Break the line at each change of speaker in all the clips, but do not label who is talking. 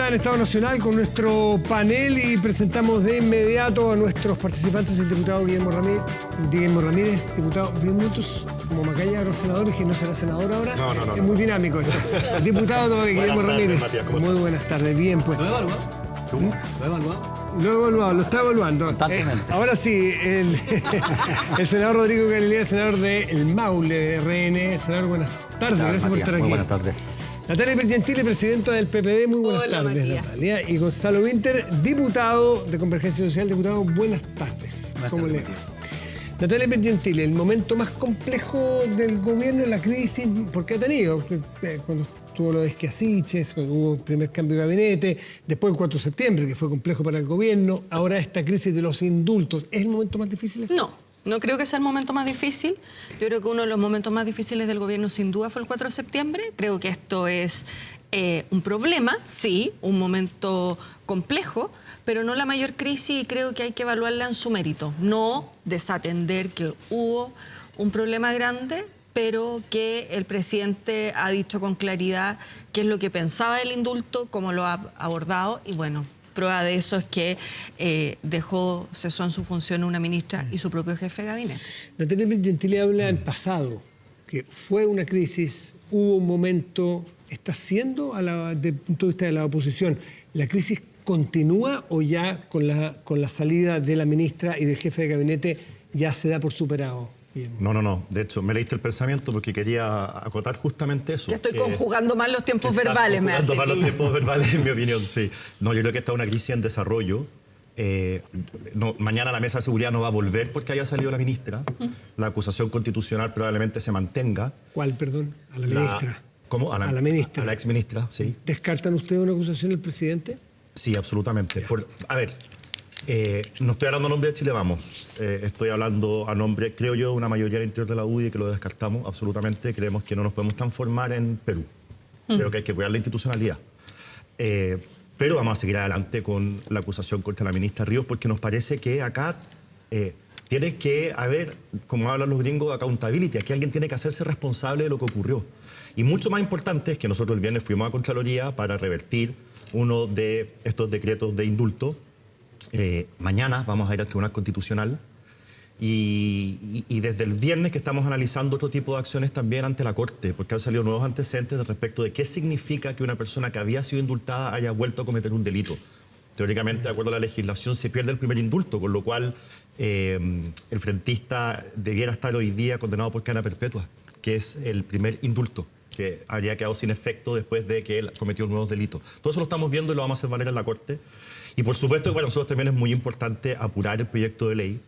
vuelta en Estado Nacional con nuestro panel y presentamos de inmediato a nuestros participantes, el diputado Guillermo Ramírez, diputado 10 minutos, como Macaya, ahora senador, y que no será senador ahora.
No.
Es muy dinámico esto. Diputado Guillermo Ramírez.
Matías,
muy buenas tardes, bien pues.
¿Lo he evaluado? ¿Cómo? ¿Lo he evaluado?
Lo he evaluado, lo está evaluando. Ahora sí, el senador Rodrigo Galilea, senador del Maule, de RN. Senador, buenas tardes, gracias por estar aquí.
Muy buenas tardes.
Natalia Pergentile, presidenta del PPD, muy buenas tardes,
Matías.
Natalia. Y Gonzalo Winter, diputado de Convergencia Social, diputado, buenas tardes. ¿Cómo le va? Natalia Pergentile, el momento más complejo del gobierno, la crisis, porque ha tenido, cuando tuvo lo de Esquiasiches, cuando hubo el primer cambio de gabinete, después el 4 de septiembre, que fue complejo para el gobierno, ahora esta crisis de los indultos, ¿es el momento más difícil?
No creo que sea el momento más difícil. Yo creo que uno de los momentos más difíciles del gobierno sin duda fue el 4 de septiembre. Creo que esto es un problema, sí, un momento complejo, pero no la mayor crisis y creo que hay que evaluarla en su mérito. No desatender que hubo un problema grande, pero que el presidente ha dicho con claridad qué es lo que pensaba del indulto, cómo lo ha abordado y bueno, prueba de eso es que cesó en su función una ministra y su propio jefe de gabinete.
Natalia Pergentile habla en pasado, que fue una crisis, hubo un momento, ¿está siendo, desde el punto de vista de la oposición, la crisis continúa o ya con la salida de la ministra y del jefe de gabinete ya se da por superado? Bien.
No. De hecho, me leíste el pensamiento porque quería acotar justamente eso.
Que estoy conjugando mal los tiempos verbales, me hace.
Conjugando mal los tiempos verbales, en mi opinión, sí. No, yo creo que esta es una crisis en desarrollo. Mañana la mesa de seguridad no va a volver porque haya salido la ministra. La acusación constitucional probablemente se mantenga.
¿Cuál, perdón? A la ministra.
¿Cómo?
A la ministra.
A la exministra, sí.
¿Descartan ustedes una acusación del presidente?
Sí, absolutamente. No estoy hablando a nombre de Chile Vamos, estoy hablando a nombre, creo yo, de una mayoría del interior de la UDI que lo descartamos absolutamente. Creemos que no nos podemos transformar en Perú. Creo que hay que cuidar la institucionalidad. Pero vamos a seguir adelante con la acusación contra la ministra Ríos porque nos parece que acá tiene que haber, como hablan los gringos, accountability. Aquí alguien tiene que hacerse responsable de lo que ocurrió. Y mucho más importante es que nosotros el viernes fuimos a Contraloría para revertir uno de estos decretos de indulto. Mañana vamos a ir al Tribunal Constitucional y desde el viernes que estamos analizando otro tipo de acciones también ante la Corte, porque han salido nuevos antecedentes respecto de qué significa que una persona que había sido indultada haya vuelto a cometer un delito. Teóricamente, de acuerdo a la legislación, se pierde el primer indulto, con lo cual el frentista debiera estar hoy día condenado por cadena perpetua, que es el primer indulto, que habría quedado sin efecto después de que él cometió nuevos delitos. Todo eso lo estamos viendo y lo vamos a hacer valer en la Corte. Y por supuesto que para nosotros también es muy importante apurar el proyecto de ley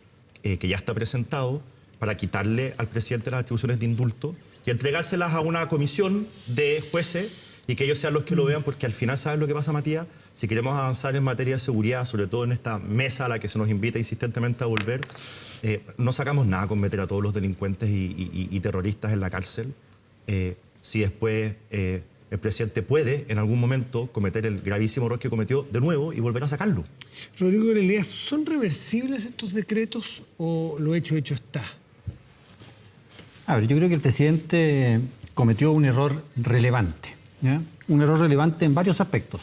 que ya está presentado para quitarle al presidente las atribuciones de indulto y entregárselas a una comisión de jueces y que ellos sean los que lo vean, porque al final, ¿sabes lo que pasa, Matías? Si queremos avanzar en materia de seguridad, sobre todo en esta mesa a la que se nos invita insistentemente a volver, no sacamos nada con meter a todos los delincuentes y terroristas en la cárcel. Si después el presidente puede en algún momento cometer el gravísimo error que cometió de nuevo y volver a sacarlo.
Rodrigo Galilea, ¿son reversibles estos decretos o lo hecho está?
A ver, yo creo que el presidente cometió un error relevante, ¿ya? Un error relevante en varios aspectos,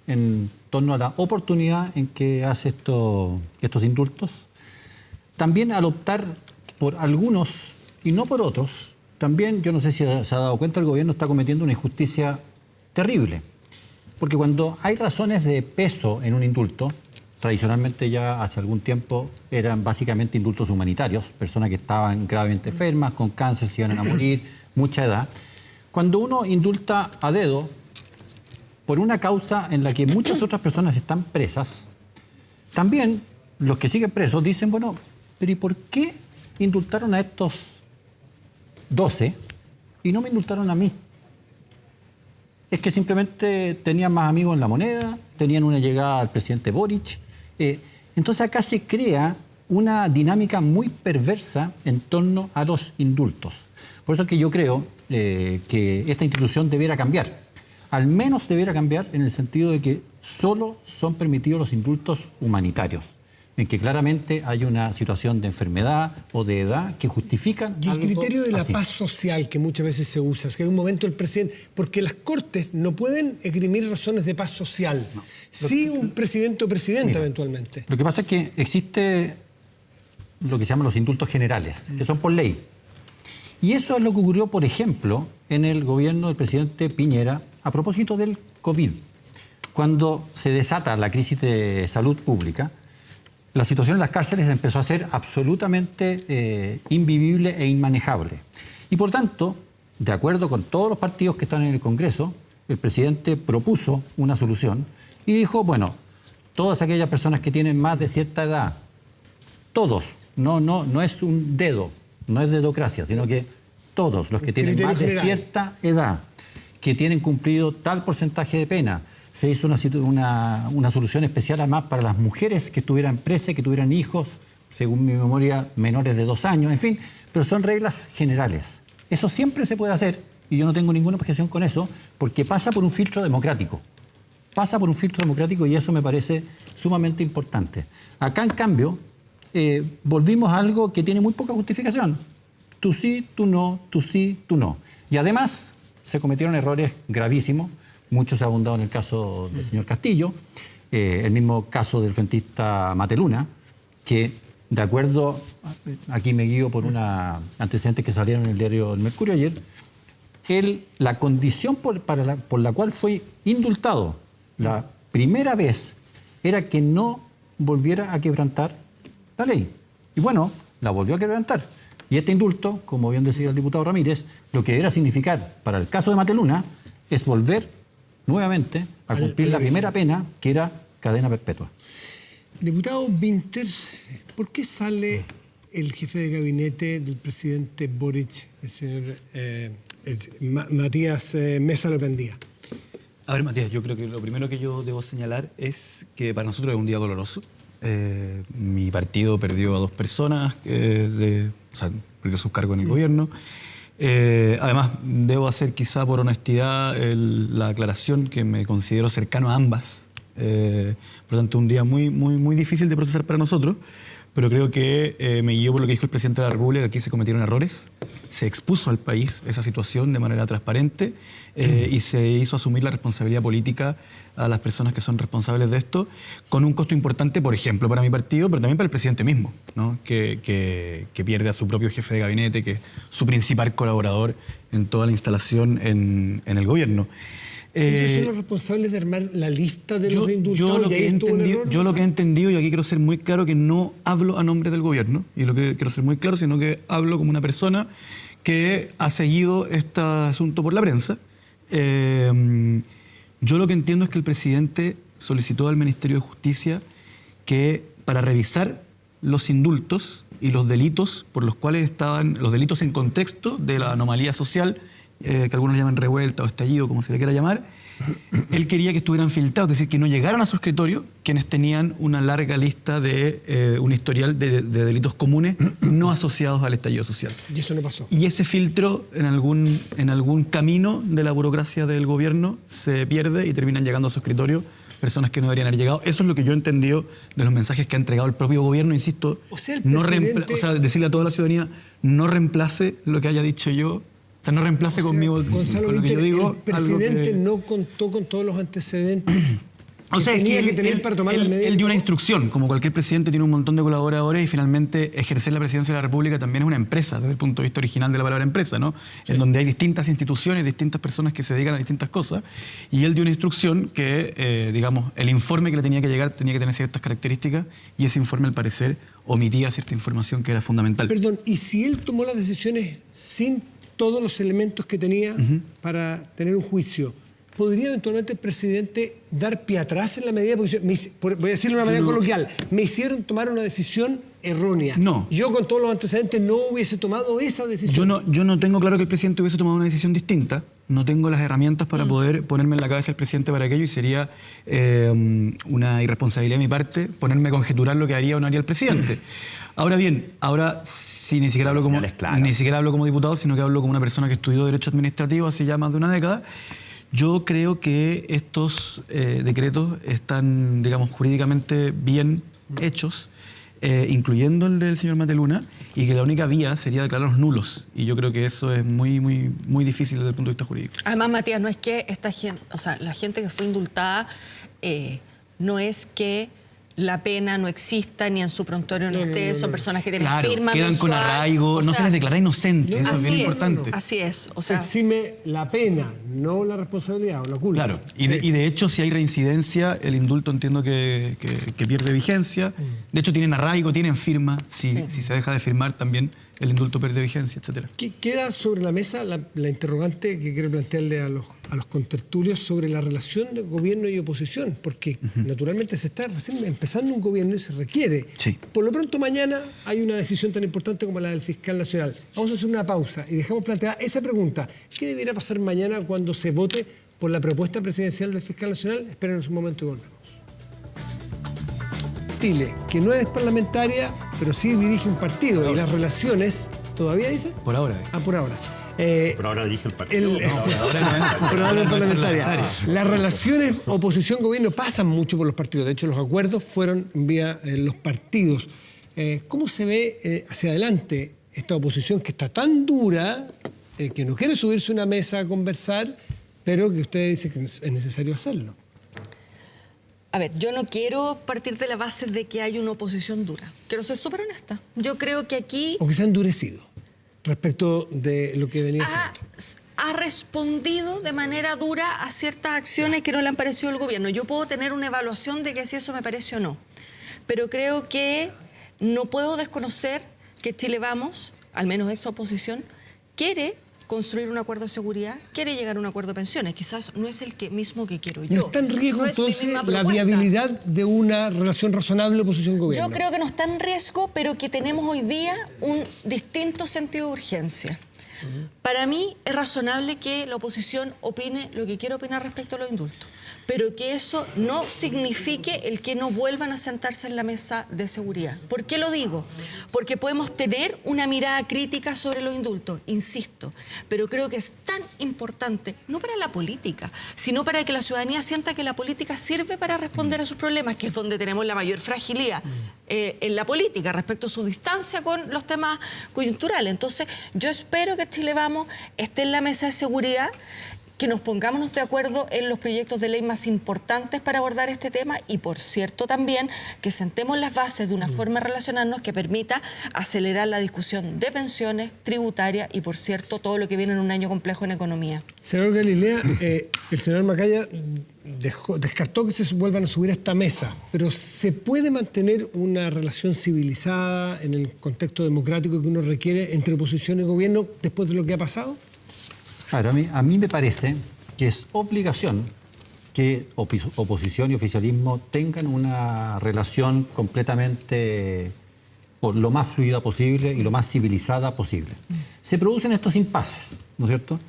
en torno a la oportunidad en que hace estos indultos. También al optar por algunos y no por otros. También, yo no sé si se ha dado cuenta, el gobierno está cometiendo una injusticia terrible. Porque cuando hay razones de peso en un indulto, tradicionalmente ya hace algún tiempo eran básicamente indultos humanitarios, personas que estaban gravemente enfermas, con cáncer, se iban a morir, mucha edad. Cuando uno indulta a dedo por una causa en la que muchas otras personas están presas, también los que siguen presos dicen, bueno, pero ¿y por qué indultaron a estos 12 y no me indultaron a mí? Es que simplemente tenían más amigos en la moneda, tenían una llegada al presidente Boric. Entonces acá se crea una dinámica muy perversa en torno a los indultos. Por eso es que yo creo que esta institución debiera cambiar. Al menos debiera cambiar en el sentido de que solo son permitidos los indultos humanitarios. en que claramente hay una situación de enfermedad o de edad que justifican
Y el
algo
criterio de la
así.
paz social que muchas veces se usa, es que hay un momento el presidente, porque las cortes no pueden esgrimir razones de paz social, sí un presidente o presidenta
Mira,
eventualmente.
Lo que pasa es que existe lo que se llaman los indultos generales, que son por ley. Y eso es lo que ocurrió, por ejemplo, en el gobierno del presidente Piñera a propósito del COVID. Cuando se desata la crisis de salud pública, la situación en las cárceles empezó a ser absolutamente invivible e inmanejable. Y por tanto, de acuerdo con todos los partidos que están en el Congreso, el presidente propuso una solución y dijo, bueno, todas aquellas personas que tienen más de cierta edad, todos, no es un dedo, no es dedocracia, sino que todos los que tienen más de cierta edad, que tienen cumplido tal porcentaje de pena. Se hizo una solución especial además para las mujeres que estuvieran presas, que tuvieran hijos, según mi memoria, menores de 2 años, en fin, pero son reglas generales. Eso siempre se puede hacer y yo no tengo ninguna objeción con eso porque pasa por un filtro democrático. Pasa por un filtro democrático y eso me parece sumamente importante. Acá, en cambio, volvimos a algo que tiene muy poca justificación. Tú sí, tú no, tú sí, tú no. Y además se cometieron errores gravísimos. Mucho se ha abundado en el caso del señor Castillo, el mismo caso del frentista Mateluna, que de acuerdo, aquí me guío por una antecedentes que salieron en el diario El Mercurio ayer, la condición por la cual fue indultado la primera vez era que no volviera a quebrantar la ley. Y bueno, la volvió a quebrantar. Y este indulto, como bien decía el diputado Ramírez, lo que debería significar para el caso de Mateluna es volver nuevamente a cumplir la primera pena, que era cadena perpetua.
Diputado Winter, ¿por qué sale el jefe de gabinete del presidente Boric, el señor Matías Mesa Lopendía?
A ver, Matías, yo creo que lo primero que yo debo señalar es que para nosotros es un día doloroso. Mi partido perdió a 2 personas, perdió sus cargos en el gobierno. Además, debo hacer quizá por honestidad la aclaración que me considero cercano a ambas. Por lo tanto, un día muy difícil de procesar para nosotros, pero creo que me guió por lo que dijo el presidente de la República, que aquí se cometieron errores, se expuso al país esa situación de manera transparente y se hizo asumir la responsabilidad política a las personas que son responsables de esto, con un costo importante, por ejemplo, para mi partido, pero también para el presidente mismo, ¿no? que pierde a su propio jefe de gabinete, que es su principal colaborador en toda la instalación en el gobierno.
¿Ellos son los responsables de armar la lista de los indultados?
Yo lo que he entendido, y aquí quiero ser muy claro, que no hablo a nombre del gobierno, y lo que quiero ser muy claro, sino que hablo como una persona que ha seguido este asunto por la prensa. Yo lo que entiendo es que el presidente solicitó al Ministerio de Justicia que para revisar los indultos y los delitos por los cuales estaban, los delitos en contexto de la anomalía social, que algunos llaman revuelta o estallido, como se le quiera llamar, él quería que estuvieran filtrados, es decir, que no llegaran a su escritorio quienes tenían una larga lista de un historial de delitos comunes no asociados al estallido social.
Y eso no pasó.
Y ese filtro en algún camino de la burocracia del gobierno se pierde y terminan llegando a su escritorio personas que no deberían haber llegado. Eso es lo que yo he entendido de los mensajes que ha entregado el propio gobierno, insisto.
O sea,
decirle a toda la ciudadanía, no reemplace lo que haya dicho yo. O sea, no reemplace conmigo
Gonzalo
con lo que yo digo.
El presidente no contó con todos los antecedentes
O sea,
tenía
es que
que tener para tomar las medidas.
él dio una instrucción, como cualquier presidente tiene un montón de colaboradores y finalmente ejercer la presidencia de la República también es una empresa, desde el punto de vista original de la palabra empresa, ¿no? Sí. En donde hay distintas instituciones, distintas personas que se dedican a distintas cosas, y él dio una instrucción que, digamos, el informe que le tenía que llegar tenía que tener ciertas características y ese informe, al parecer, omitía cierta información que era fundamental.
Perdón, ¿y si él tomó las decisiones sin todos los elementos que tenía para tener un juicio, podría eventualmente el presidente dar pie atrás en la medida? Porque voy a decirlo de una manera coloquial, me hicieron tomar una decisión errónea.
No.
Yo con todos los antecedentes no hubiese tomado esa decisión.
Yo no tengo claro que el presidente hubiese tomado una decisión distinta. No tengo las herramientas para poder ponerme en la cabeza del presidente para aquello y sería una irresponsabilidad de mi parte ponerme a conjeturar lo que haría o no haría el presidente. Ahora bien, sí, ni siquiera hablo como diputado, sino que hablo como una persona que estudió Derecho Administrativo hace ya más de una década. Yo creo que estos decretos están, digamos, jurídicamente bien hechos incluyendo el del señor Mateluna, y que la única vía sería declararlos nulos. Y yo creo que eso es muy, muy, muy difícil desde el punto de vista jurídico.
Además, Matías, no es que esta gente, o sea, la gente que fue indultada, no es que la pena no exista ni en su prontuario no esté, son personas que tienen
Claro,
firma
quedan con
mensual,
arraigo,
o
no se
sea,
les declara inocentes, eso es bien importante.
Así es, o
Se
sea,
exime la pena, no la responsabilidad o la culpa.
Claro, y de hecho, si hay reincidencia, el indulto entiendo que pierde vigencia. De hecho, tienen arraigo, tienen firma. Si se deja de firmar, también el indulto pierde vigencia, etcétera.
Queda sobre la mesa la interrogante que quiero plantearle a los contertulios sobre la relación de gobierno y oposición, porque naturalmente se está recién empezando un gobierno y se requiere.
Sí.
Por lo pronto mañana hay una decisión tan importante como la del fiscal nacional. Vamos a hacer una pausa y dejamos planteada esa pregunta. ¿Qué debiera pasar mañana cuando se vote por la propuesta presidencial del fiscal nacional? Espérenos un momento y volvemos. Chile, que no es parlamentaria, pero sí dirige un partido y las relaciones, ¿todavía dice?
Por ahora.
Por ahora.
Pero ahora dirige el partido.
Por ahora no es parlamentaria. Las relaciones oposición-gobierno pasan mucho por los partidos. De hecho, los acuerdos fueron vía los partidos. ¿Cómo se ve hacia adelante esta oposición que está tan dura, que no quiere subirse a una mesa a conversar, pero que usted dice que es necesario hacerlo?
a ver, yo no quiero partir de la base de que hay una oposición dura. Quiero ser súper honesta. Yo creo que aquí...
O que se ha endurecido respecto de lo que venía haciendo.
Ha respondido de manera dura a ciertas acciones que no le han parecido al gobierno. Yo puedo tener una evaluación de que si eso me parece o no. Pero creo que no puedo desconocer que Chile Vamos, al menos esa oposición, quiere construir un acuerdo de seguridad, quiere llegar a un acuerdo de pensiones. Quizás no es el mismo que quiero yo.
¿No está en riesgo
No es mi
entonces
misma
la
propuesta.
viabilidad de una relación razonable oposición-gobierno?
Yo creo que no está en riesgo, pero que tenemos hoy día un distinto sentido de urgencia. Para mí es razonable que la oposición opine lo que quiera opinar respecto a los indultos, pero que eso no signifique el que no vuelvan a sentarse en la mesa de seguridad. ¿Por qué lo digo? Porque podemos tener una mirada crítica sobre los indultos, insisto, pero creo que es tan importante, no para la política, sino para que la ciudadanía sienta que la política sirve para responder a sus problemas, que es donde tenemos la mayor fragilidad en la política respecto a su distancia con los temas coyunturales. Entonces, yo espero que Chile Vamos esté en la mesa de seguridad, que nos pongamos de acuerdo en los proyectos de ley más importantes para abordar este tema y, por cierto, también que sentemos las bases de una forma de relacionarnos que permita acelerar la discusión de pensiones, tributaria y, por cierto, todo lo que viene en un año complejo en economía.
Senador Galilea, el senador Macaya descartó que se vuelvan a subir a esta mesa, pero ¿se puede mantener una relación civilizada en el contexto democrático que uno requiere entre oposición y gobierno después de lo que ha pasado?
Claro, a mí me parece que es obligación que oposición y oficialismo tengan una relación completamente lo más fluida posible y lo más civilizada posible. Se producen estos impases, ¿no es cierto?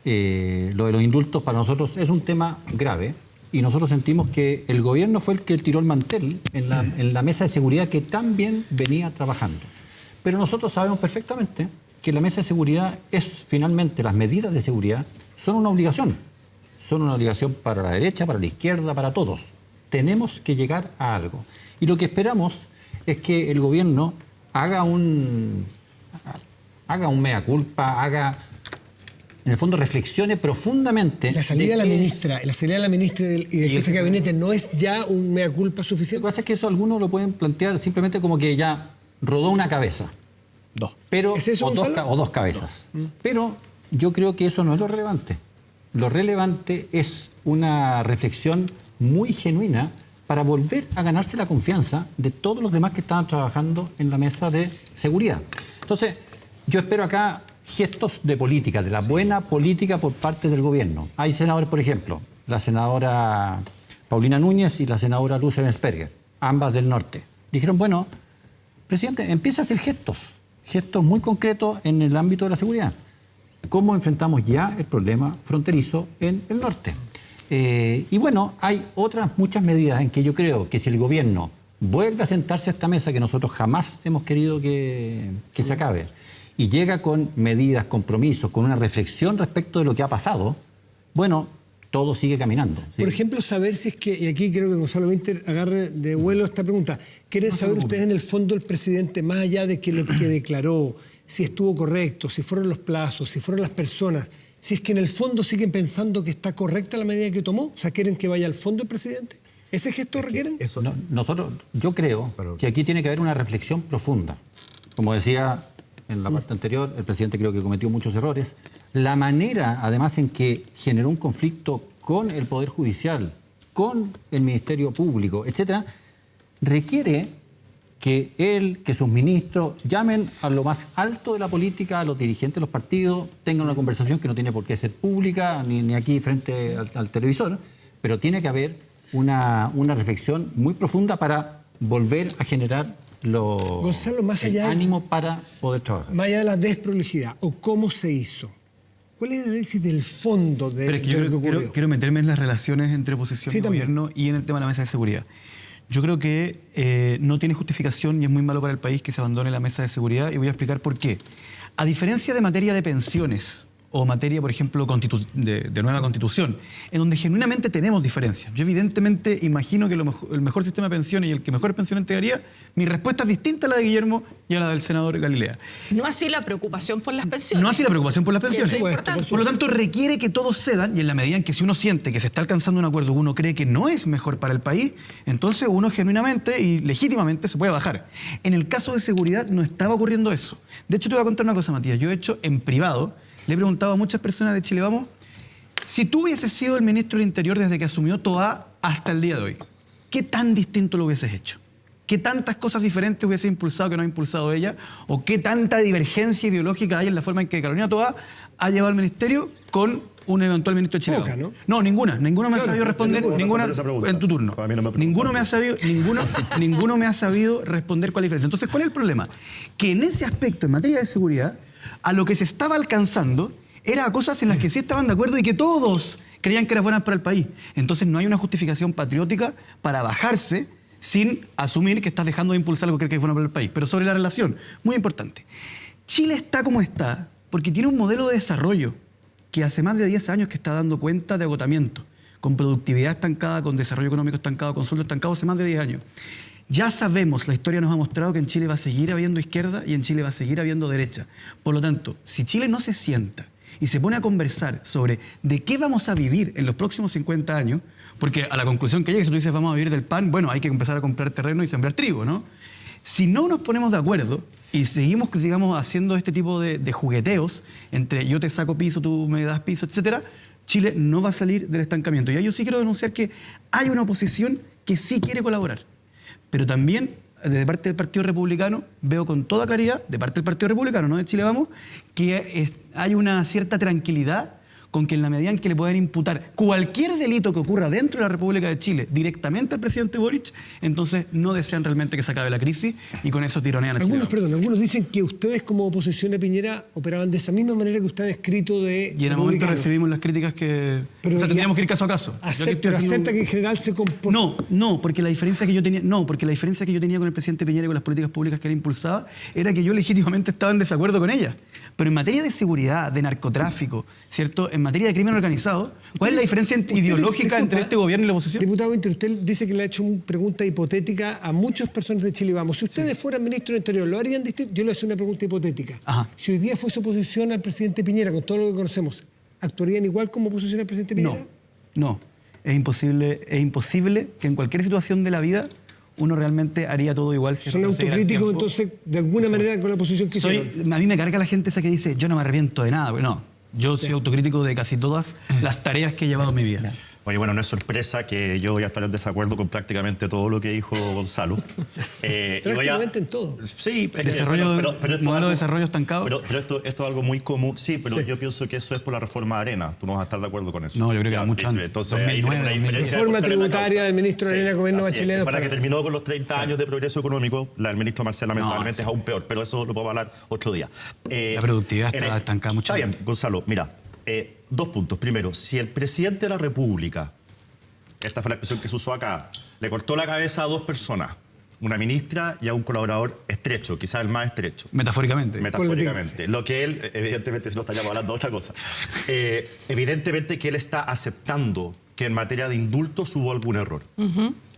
Lo de los indultos para nosotros es un tema grave y nosotros sentimos que el gobierno fue el que tiró el mantel en la mesa de seguridad que tan bien venía trabajando. Pero nosotros sabemos perfectamente que la mesa de seguridad es finalmente, las medidas de seguridad son una obligación. Son una obligación para la derecha, para la izquierda, para todos. Tenemos que llegar a algo. Y lo que esperamos es que el gobierno haga un mea culpa, en el fondo reflexione profundamente.
La salida de la ministra y del jefe de gabinete no es ya un mea culpa
Lo
suficiente.
que pasa es que eso algunos lo pueden plantear simplemente como que ya rodó una cabeza. Pero,
¿Es eso,
o dos cabezas. Pero yo creo que eso no es lo relevante. Lo relevante es una reflexión muy genuina para volver a ganarse la confianza de todos los demás que estaban trabajando en la mesa de seguridad. Entonces, yo espero acá gestos de política, de la buena política por parte del gobierno. Hay senadores, por ejemplo, la senadora Paulina Núñez y la senadora Luz Ebensperger, ambas del norte. Dijeron, bueno, presidente, empieza a hacer gestos muy concretos en el ámbito de la seguridad. ¿Cómo enfrentamos ya el problema fronterizo en el norte? Y bueno, hay otras muchas medidas en que yo creo que si el gobierno vuelve a sentarse a esta mesa que nosotros jamás hemos querido que se acabe y llega con medidas, compromisos, con una reflexión respecto de lo que ha pasado, bueno, todo sigue caminando. ¿Sí?
Por ejemplo, saber si es que, y aquí creo que Gonzalo Winter agarre de vuelo esta pregunta, ¿quieren saber ustedes en el fondo el presidente, más allá de que lo que declaró, si estuvo correcto, si fueron los plazos, si fueron las personas, si es que en el fondo siguen pensando que está correcta la medida que tomó? O sea, ¿quieren que vaya al fondo el presidente? ¿Ese gesto requieren?
Yo creo que aquí tiene que haber una reflexión profunda. Como decía en la parte anterior, el presidente creo que cometió muchos errores. La manera, además, en que generó un conflicto con el Poder Judicial, con el Ministerio Público, etcétera, requiere que él, que sus ministros llamen a lo más alto de la política, a los dirigentes de los partidos, tengan una conversación que no tiene por qué ser pública, ni aquí frente al televisor, pero tiene que haber una reflexión muy profunda para volver a generar
Gonzalo, más allá
ánimo para poder trabajar.
Más allá de la desprolijidad o cómo se hizo, ¿cuál es el análisis del fondo de
Pero es que
lo que
yo
ocurrió?
quiero meterme en las relaciones entre oposición
Sí,
y
también.
gobierno y en el tema de la mesa de seguridad. Yo creo que no tiene justificación y es muy malo para el país que se abandone la mesa de seguridad y voy a explicar por qué. A diferencia de materia de pensiones o materia, por ejemplo, de nueva constitución, en donde genuinamente tenemos diferencias. Yo evidentemente imagino que el mejor sistema de pensiones y el que mejor pensión entregaría, mi respuesta es distinta a la de Guillermo y a la del senador Galilea.
No así la preocupación por las pensiones.
No así la preocupación por las pensiones.
Eso es importante.
Por lo tanto, requiere que todos cedan y en la medida en que si uno siente que se está alcanzando un acuerdo, uno cree que no es mejor para el país, entonces uno genuinamente y legítimamente se puede bajar. En el caso de seguridad no estaba ocurriendo eso. De hecho, te voy a contar una cosa, Matías. Yo he hecho en privado, le he preguntado a muchas personas de Chile Vamos, si tú hubieses sido el ministro del Interior desde que asumió Toá hasta el día de hoy, ¿qué tan distinto lo hubieses hecho? ¿Qué tantas cosas diferentes hubiese impulsado que no ha impulsado ella? ¿O qué tanta divergencia ideológica hay en la forma en que Carolina Toá ha llevado al ministerio con un eventual ministro de Chile?
Poca, ¿no?
No, ninguna. Ninguno me ha sabido responder,
no
ninguna
responder esa pregunta.
en tu turno.
A mí no me preguntan.
Ninguno me ha sabido responder cuál es la diferencia. Entonces, ¿cuál es el problema? Que en ese aspecto, en materia de seguridad, a lo que se estaba alcanzando era a cosas en las que sí estaban de acuerdo y que todos creían que eran buenas para el país. Entonces no hay una justificación patriótica para bajarse sin asumir que estás dejando de impulsar algo que crees que es bueno para el país. Pero sobre la relación, muy importante. Chile está como está porque tiene un modelo de desarrollo que hace más de 10 años que está dando cuenta de agotamiento, con productividad estancada, con desarrollo económico estancado, con sueldo estancado hace más de 10 años. Ya sabemos, la historia nos ha mostrado que en Chile va a seguir habiendo izquierda y en Chile va a seguir habiendo derecha. Por lo tanto, si Chile no se sienta y se pone a conversar sobre de qué vamos a vivir en los próximos 50 años, porque a la conclusión que llegues, si tú dices vamos a vivir del pan, bueno, hay que empezar a comprar terreno y sembrar trigo, ¿no? Si no nos ponemos de acuerdo y seguimos, digamos, haciendo este tipo de jugueteos entre yo te saco piso, tú me das piso, etcétera, Chile no va a salir del estancamiento. Y ahí yo sí quiero denunciar que hay una oposición que sí quiere colaborar. Pero también, de parte del Partido Republicano, veo con toda claridad, de parte del Partido Republicano, no de Chile Vamos, que hay una cierta tranquilidad con que en la medida en que le puedan imputar cualquier delito que ocurra dentro de la República de Chile directamente al presidente Boric, entonces no desean realmente que se acabe la crisis y con eso tironean a Chile Vamos.
Algunos dicen que ustedes como oposición de Piñera operaban de esa misma manera que usted ha descrito de
Y en el momento recibimos las críticas que...
Pero
o sea, tendríamos que ir caso a caso.
Acepta que en general se comporta...
No, porque la diferencia que yo tenía con el presidente Piñera y con las políticas públicas que él impulsaba era que yo legítimamente estaba en desacuerdo con ellas. Pero en materia de seguridad, de narcotráfico, ¿cierto? En materia de crimen organizado, ¿cuál es la diferencia ideológica entre este gobierno y la oposición?
Diputado Winter, usted dice que le ha hecho una pregunta hipotética a muchas personas de Chile Vamos. Si ustedes fueran ministro del Interior, ¿lo harían distinto? Yo le hago una pregunta hipotética.
Ajá.
Si hoy día fuese oposición al presidente Piñera, con todo lo que conocemos, ¿actuarían igual como oposición al presidente Piñera?
No. Es imposible que en cualquier situación de la vida uno realmente haría todo igual. Si
¿Son autocríticos entonces de alguna manera con la posición que hicieron?
A mí me carga la gente esa que dice yo no me arrepiento de nada. Pero no, yo soy autocrítico de casi todas las tareas que he llevado en mi vida.
Oye, bueno, no es sorpresa que yo voy a estar en desacuerdo con prácticamente todo lo que dijo Gonzalo.
Prácticamente en todo.
Sí,
Modelo de desarrollo estancado.
Pero esto es algo muy común. Sí, pero yo pienso que eso es por la reforma de Arena. Tú no vas a estar de acuerdo con eso.
No, yo creo que era mucho antes.
Entonces, ahí tenemos una diferencia de
Reforma
postura en la
tributaria
causa.
del ministro de Arena, gobierno
así es.
Bachelet.
Para que terminó con los 30 años de progreso económico, la del ministro Marcel lamentablemente es aún peor, pero eso lo podemos hablar otro día.
La productividad está estancada mucho.
Está bien, Gonzalo, mira, 2 puntos. Primero, si el presidente de la República, esta fue la expresión que se usó acá, le cortó la cabeza a 2 personas, una ministra y a un colaborador estrecho, quizás el más estrecho.
Metafóricamente.
Metafóricamente. Lo que él, evidentemente, si no estaríamos hablando de otra cosa, evidentemente que él está aceptando que en materia de indultos hubo algún error.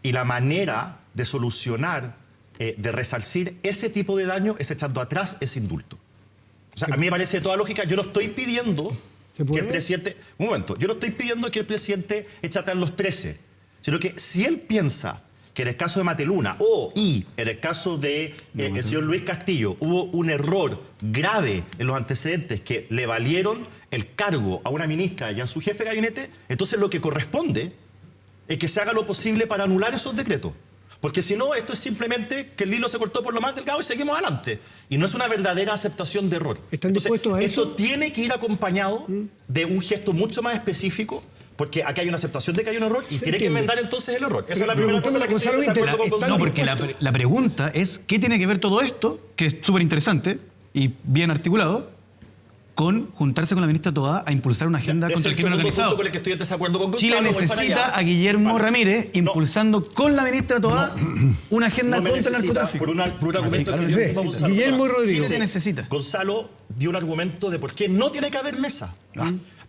Y la manera de solucionar, de resarcir ese tipo de daño es echando atrás ese indulto. O sea, a mí me parece toda lógica. Yo no estoy pidiendo que el presidente... Un momento. Yo no estoy pidiendo que el presidente eche atrás los 13, sino que si él piensa que en el caso de Mateluna y en el caso de el señor Luis Castillo hubo un error grave en los antecedentes que le valieron el cargo a una ministra y a su jefe de gabinete, entonces lo que corresponde es que se haga lo posible para anular esos decretos. Porque si no, esto es simplemente que el hilo se cortó por lo más delgado y seguimos adelante. Y no es una verdadera aceptación de error.
¿Están dispuestos a eso?
Eso tiene que ir acompañado de un gesto mucho más específico, porque aquí hay una aceptación de que hay un error y tiene que enmendar entonces el error. Esa es la primera cosa en la que estoy de acuerdo con Gonzalo.
No, porque la pregunta es, ¿qué tiene que ver todo esto, que es súper interesante y bien articulado, con juntarse con la ministra Toá a impulsar una agenda contra el crimen organizado?
Con el que estoy en desacuerdo con
Chile
Gonzalo,
necesita a Guillermo Ramírez impulsando con la ministra Toá una agenda contra el narcotráfico.
Por un argumento que
claro,
dio Gonzalo.
Guillermo Rodríguez.
Chile te necesita.
Gonzalo dio un argumento de por qué no tiene que haber mesa.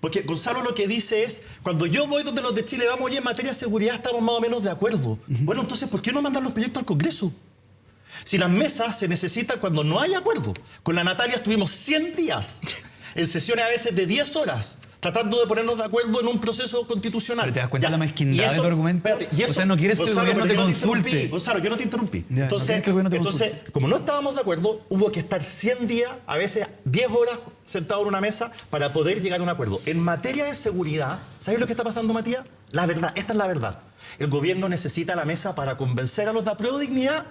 Porque Gonzalo lo que dice es, cuando yo voy donde los de Chile vamos, oye, en materia de seguridad estamos más o menos de acuerdo. Bueno, entonces, ¿por qué no mandan los proyectos al Congreso? Si las mesas se necesitan cuando no hay acuerdo. Con la Natalia estuvimos 100 días en sesiones a veces de 10 horas, tratando de ponernos de acuerdo en un proceso constitucional.
Pero te das cuenta de la mezquindad de tu argumento.
Espérate,
O sea, no quieres que el
Gonzalo,
gobierno te
pero yo no
consulte.
interrumpí, Gonzalo, yo no te interrumpí.
Ya, no quieres que el gobierno te consulte.
Como no estábamos de acuerdo, hubo que estar 100 días, a veces 10 horas sentados en una mesa para poder llegar a un acuerdo. En materia de seguridad, ¿sabes lo que está pasando, Matías? La verdad, esta es la verdad. El gobierno necesita la mesa para convencer a los de Apruebo Dignidad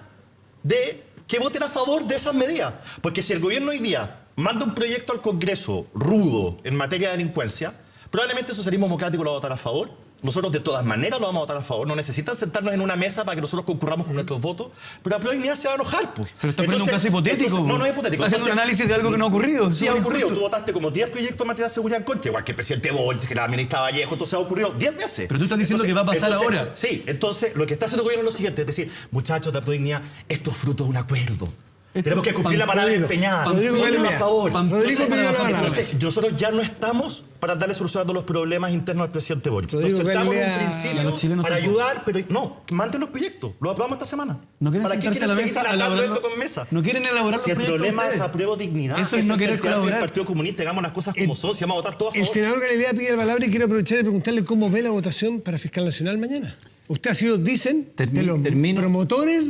de que voten a favor de esas medidas. Porque si el gobierno hoy día manda un proyecto al Congreso rudo en materia de delincuencia, probablemente el socialismo democrático lo va a votar a favor. Nosotros de todas maneras lo vamos a votar a favor. No necesitan sentarnos en una mesa para que nosotros concurramos con nuestros votos. Pero Apruebo Dignidad se va a enojar. Pues.
Pero está poniendo un caso hipotético.
No es hipotético.
Está haciendo un análisis de algo que no ha ocurrido.
Sí ha ocurrido. Tú votaste como 10 proyectos en materia de seguridad en contra. Igual que el presidente Boric, que la ministra Vallejo. Entonces ha ocurrido 10 veces.
Pero tú estás diciendo que va a pasar ahora.
Sí. Entonces lo que está haciendo el gobierno es lo siguiente. Es decir, muchachos de Apruebo Dignidad, esto es fruto de un acuerdo. Tenemos que cumplir la palabra empeñada.
Rodrigo,
a favor.
Entonces,
nosotros ya no estamos para darle solución a todos los problemas internos al presidente Boric. Nos
Rodrigo,
sentamos en un
a los
principio
chilenos
para
tampoco.
ayudar, pero no, manden los proyectos. Los aprobamos esta semana.
No quieren
¿Para qué
sentarse a
quieren
la
seguir
mesa a
dilatando
elaborar
esto con mesa?
No quieren elaborar
Si
los
el
proyectos
problema es
ustedes.
Apruebo Dignidad,
Eso es no querer colaborar.
El Partido Comunista, hagamos las cosas como son, si vamos a votar todos a
el
favor.
senador Galilea pide la palabra y quiero aprovechar y preguntarle cómo ve la votación para fiscal nacional mañana. Usted ha sido, dicen, de los promotores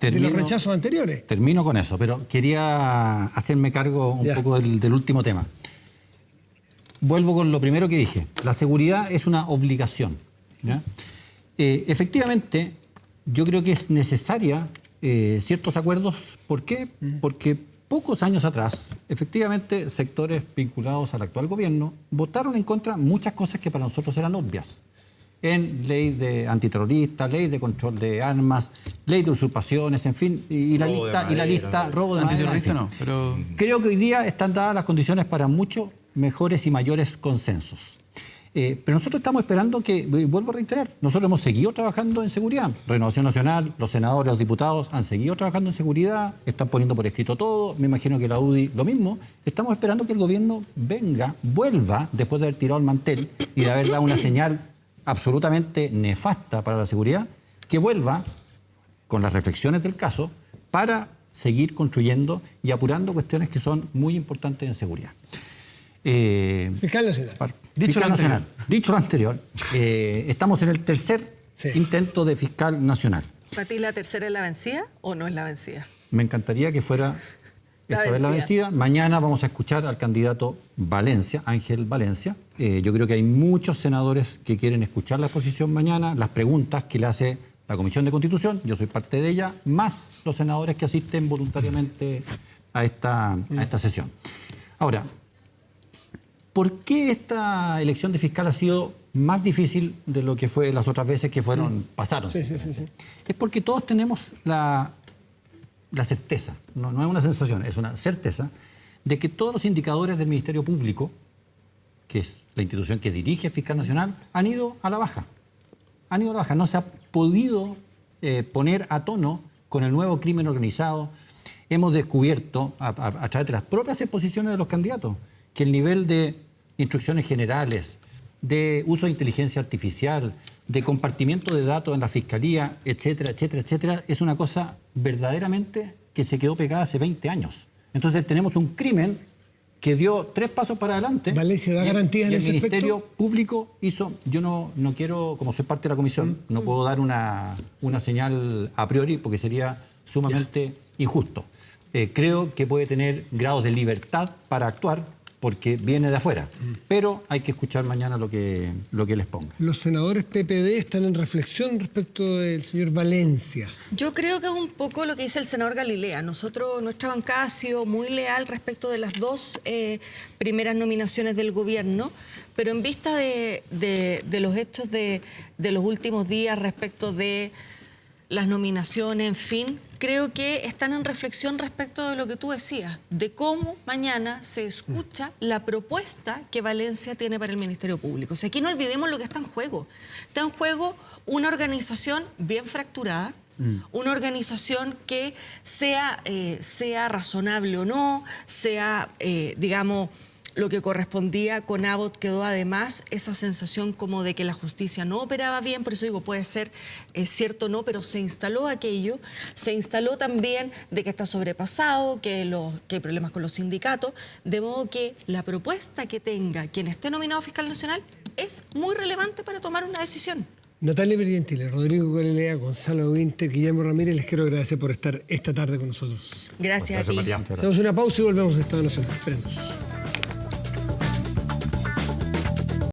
de los rechazos anteriores.
Termino con eso, pero quería hacerme cargo un poco del último tema. Vuelvo con lo primero que dije. La seguridad es una obligación. ¿Ya? Efectivamente, yo creo que es necesaria ciertos acuerdos. ¿Por qué? Porque pocos años atrás, efectivamente, sectores vinculados al actual gobierno votaron en contra muchas cosas que para nosotros eran obvias. En ley de antiterrorista, ley de control de armas, ley de usurpaciones, en fin, y la lista, robo de madera, en fin.
No, pero...
Creo que hoy día están dadas las condiciones para muchos mejores y mayores consensos. Pero nosotros estamos esperando que, vuelvo a reiterar, nosotros hemos seguido trabajando en seguridad. Renovación Nacional, los senadores, los diputados han seguido trabajando en seguridad, están poniendo por escrito todo, me imagino que la UDI lo mismo. Estamos esperando que el gobierno vuelva, después de haber tirado el mantel y de haber dado una señal absolutamente nefasta para la seguridad, que vuelva con las reflexiones del caso para seguir construyendo y apurando cuestiones que son muy importantes en seguridad.
Fiscal nacional.
Dicho lo anterior, estamos en el tercer intento de fiscal nacional.
¿Para ti la tercera es la vencida o no es la vencida?
Me encantaría que fuera esta vez la vencida. Mañana vamos a escuchar al candidato Valencia, Ángel Valencia. Yo creo que hay muchos senadores que quieren escuchar la exposición mañana, las preguntas que le hace la Comisión de Constitución, yo soy parte de ella, más los senadores que asisten voluntariamente a esta sesión. Ahora, ¿por qué esta elección de fiscal ha sido más difícil de lo que fue las otras veces que pasaron?
Sí.
Es porque todos tenemos la certeza, no es una sensación, es una certeza, de que todos los indicadores del Ministerio Público, que es la institución que dirige el Fiscal Nacional, han ido a la baja. No se ha podido poner a tono con el nuevo crimen organizado, hemos descubierto, a través de las propias exposiciones de los candidatos, que el nivel de instrucciones generales, de uso de inteligencia artificial, de compartimiento de datos en la fiscalía, etcétera, etcétera, etcétera, es una cosa verdaderamente que se quedó pegada hace 20 años. Entonces tenemos un crimen que dio 3 pasos para adelante.
Valencia, ¿da garantías en ese aspecto?
El Ministerio Público hizo, yo no quiero, como soy parte de la comisión, no puedo dar una señal a priori porque sería sumamente injusto. Creo que puede tener grados de libertad para actuar porque viene de afuera, pero hay que escuchar mañana lo que les ponga.
Los senadores PPD están en reflexión respecto del señor Valencia.
Yo creo que es un poco lo que dice el senador Galilea. Nuestra bancada ha sido muy leal respecto de las 2 primeras nominaciones del gobierno, pero en vista de los hechos de los últimos días respecto de las nominaciones, en fin, creo que están en reflexión respecto de lo que tú decías, de cómo mañana se escucha la propuesta que Valencia tiene para el Ministerio Público. O sea, aquí no olvidemos lo que está en juego. Está en juego una organización bien fracturada, una organización que sea razonable o no, sea, digamos, lo que correspondía con Abbott, quedó además esa sensación como de que la justicia no operaba bien, por eso digo, puede ser cierto o no, pero se instaló aquello, se instaló también de que está sobrepasado, que hay problemas con los sindicatos, de modo que la propuesta que tenga quien esté nominado fiscal nacional es muy relevante para tomar una decisión.
Natalia Pergentile, Rodrigo Galilea, Gonzalo Winter, Guillermo Ramírez, les quiero agradecer por estar esta tarde con nosotros.
Gracias a ti.
Matías.
Hacemos una pausa y volvemos a Estado Nacional. Esperemos.